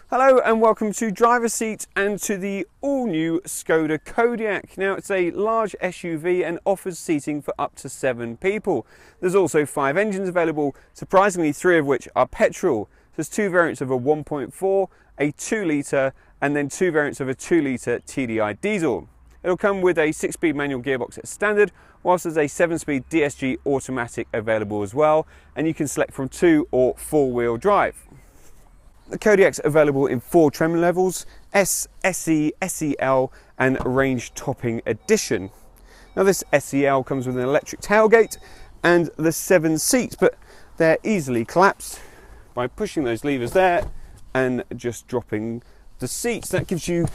Hello and welcome to Driver's Seat and to the all-new Skoda Kodiaq. Now it's a large SUV and offers seating for up to 7 people. There's also 5 engines available, surprisingly 3 of which are petrol. There's 2 variants of a 1.4, a 2 litre and then 2 variants of a 2 litre TDI diesel. It'll come with a 6-speed manual gearbox at standard, whilst there's a 7-speed DSG automatic available as well, and you can select from 2 or 4-wheel drive. The Kodiaq's available in 4 trim levels, S, SE, SEL and Range Topping Edition. Now this SEL comes with an electric tailgate and the 7 seats, but they're easily collapsed by pushing those levers there and just dropping the seats. That gives you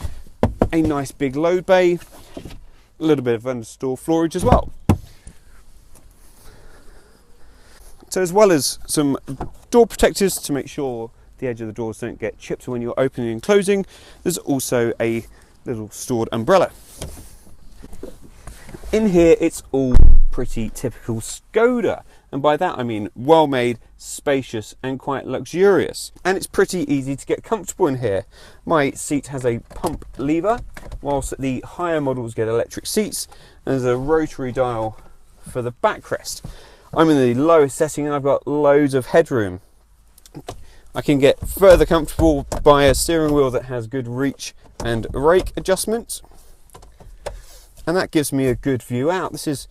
a nice big load bay, a little bit of understore floorage as well. So as well as some door protectors to make sure the edge of the doors don't get chipped when you're opening and closing, there's also a little stored umbrella. In here it's all pretty typical Skoda, and by that I mean well made, spacious and quite luxurious, and it's pretty easy to get comfortable in here. My seat has a pump lever, whilst the higher models get electric seats, and there's a rotary dial for the backrest. I'm in the lowest setting and I've got loads of headroom. I can get further comfortable by a steering wheel that has good reach and rake adjustment, and that gives me a good view out. This is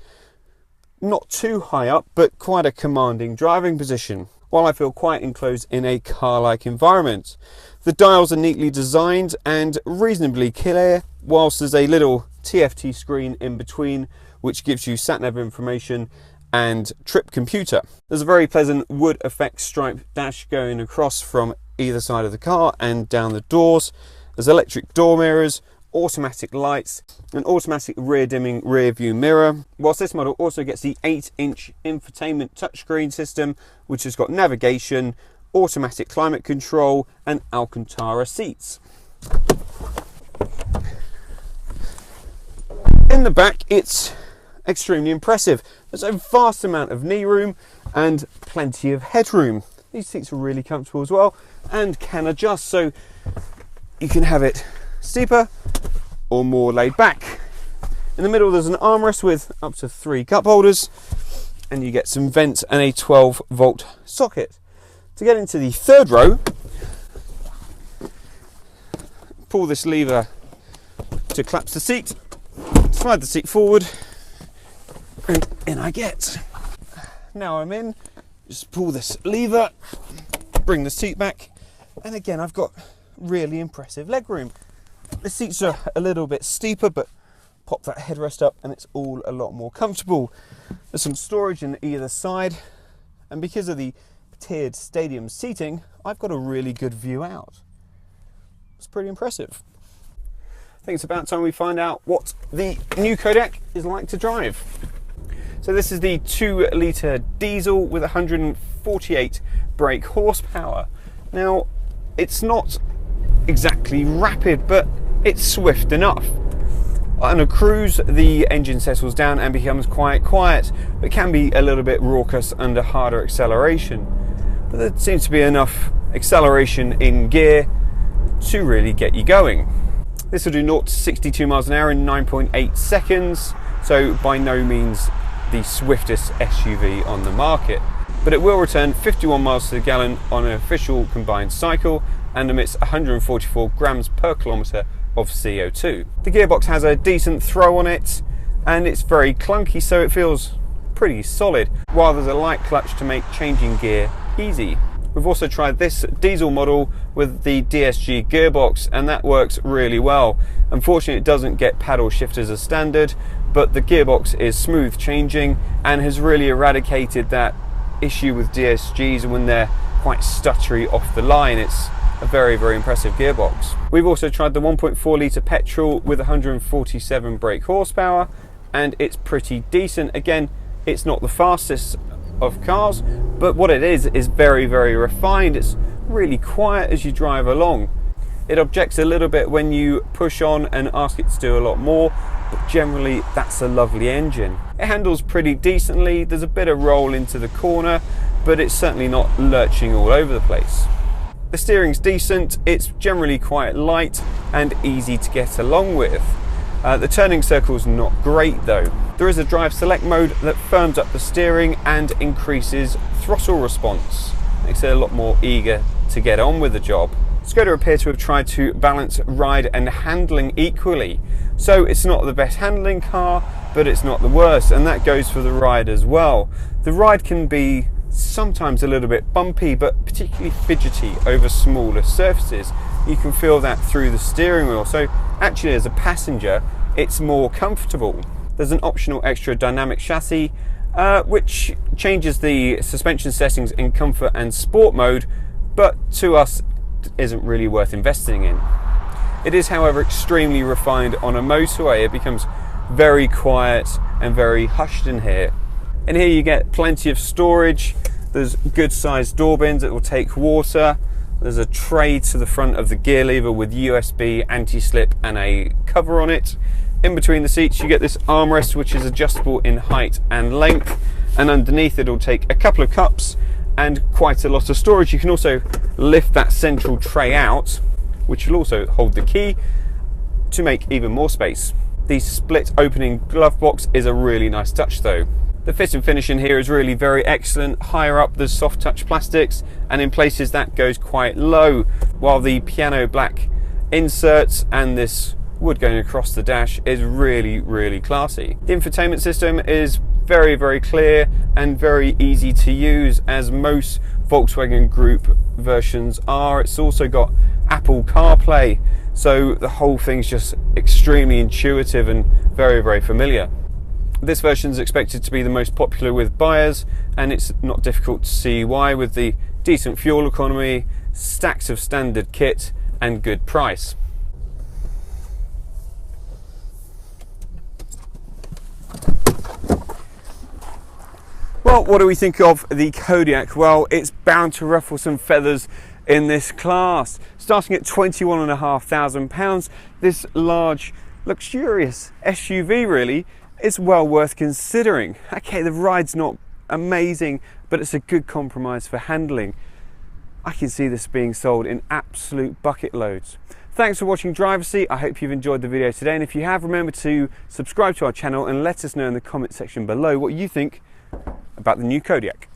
not too high up, but quite a commanding driving position, while I feel quite enclosed in a car-like environment. The dials are neatly designed and reasonably clear, whilst there's a little TFT screen in between which gives you sat-nav information and trip computer. There's a very pleasant wood effect stripe dash going across from either side of the car and down the doors. There's electric door mirrors, automatic lights, an automatic rear dimming rear view mirror, whilst this model also gets the 8-inch infotainment touchscreen system, which has got navigation, automatic climate control and Alcantara seats. In the back it's extremely impressive. There's a vast amount of knee room and plenty of headroom. These seats are really comfortable as well and can adjust, so you can have it steeper or more laid back. In the middle there's an armrest with up to 3 cup holders, and you get some vents and a 12-volt socket. To get into the 3rd row, pull this lever to collapse the seat, slide the seat forward, and in I get. Now I'm in, just pull this lever, bring the seat back, and again I've got really impressive legroom. The seats are a little bit steeper, but pop that headrest up and it's all a lot more comfortable. There's some storage in either side, and because of the tiered stadium seating, I've got a really good view out. It's pretty impressive. I think it's about time we find out what the new Kodiaq is like to drive. So this is the 2 litre diesel with 148 brake horsepower. Now, it's not exactly rapid, but it's swift enough. On a cruise, the engine settles down and becomes quite quiet, but can be a little bit raucous under harder acceleration. But there seems to be enough acceleration in gear to really get you going. This will do 0 to 62 miles an hour in 9.8 seconds, so by no means the swiftest SUV on the market, but it will return 51 miles to the gallon on an official combined cycle and emits 144 grams per kilometre of CO2. The gearbox has a decent throw on it and it's very clunky, so it feels pretty solid, while there's a light clutch to make changing gear easy. We've also tried this diesel model with the DSG gearbox and that works really well. Unfortunately it doesn't get paddle shifters as standard, but the gearbox is smooth changing and has really eradicated that issue with DSGs when they're quite stuttery off the line. It's a very, very impressive gearbox. We've also tried the 1.4 litre petrol with 147 brake horsepower and it's pretty decent. Again, it's not the fastest of cars, but what it is very, very refined. It's really quiet as you drive along. It objects a little bit when you push on and ask it to do a lot more, but generally that's a lovely engine. It handles pretty decently, there's a bit of roll into the corner, but it's certainly not lurching all over the place. The steering's decent, it's generally quite light and easy to get along with. The turning circle's not great though. There is a drive select mode that firms up the steering and increases throttle response. Makes it a lot more eager to get on with the job. Skoda appear to have tried to balance ride and handling equally. So it's not the best handling car, but it's not the worst, and that goes for the ride as well. The ride can be sometimes a little bit bumpy, but particularly fidgety over smaller surfaces. You can feel that through the steering wheel. So actually as a passenger, it's more comfortable. There's an optional extra dynamic chassis, which changes the suspension settings in comfort and sport mode, but to us isn't really worth investing in. It is, however, extremely refined on a motorway. It becomes very quiet and very hushed in here. And here you get plenty of storage. There's good sized door bins that will take water. There's a tray to the front of the gear lever with USB, anti-slip and a cover on it. In between the seats you get this armrest, which is adjustable in height and length, and underneath it'll take a couple of cups and quite a lot of storage. You can also lift that central tray out, which will also hold the key to make even more space. The split opening glove box is a really nice touch though. The fit and finish in here is really very excellent. Higher up there's soft touch plastics, and in places that goes quite low, while the piano black inserts and this wood going across the dash is really classy. The infotainment system is very clear and very easy to use, as most Volkswagen Group versions are. It's also got Apple CarPlay, so the whole thing's just extremely intuitive and very familiar. This version is expected to be the most popular with buyers, and it's not difficult to see why, with the decent fuel economy, stacks of standard kit and good price. Well, what do we think of the Kodiaq? Well, it's bound to ruffle some feathers in this class. Starting at £21,500, this large, luxurious SUV really is well worth considering. Okay, the ride's not amazing, but it's a good compromise for handling. I can see this being sold in absolute bucket loads. Thanks for watching Driver's Seat. I hope you've enjoyed the video today, and if you have, remember to subscribe to our channel and let us know in the comment section below what you think about the new Kodiaq.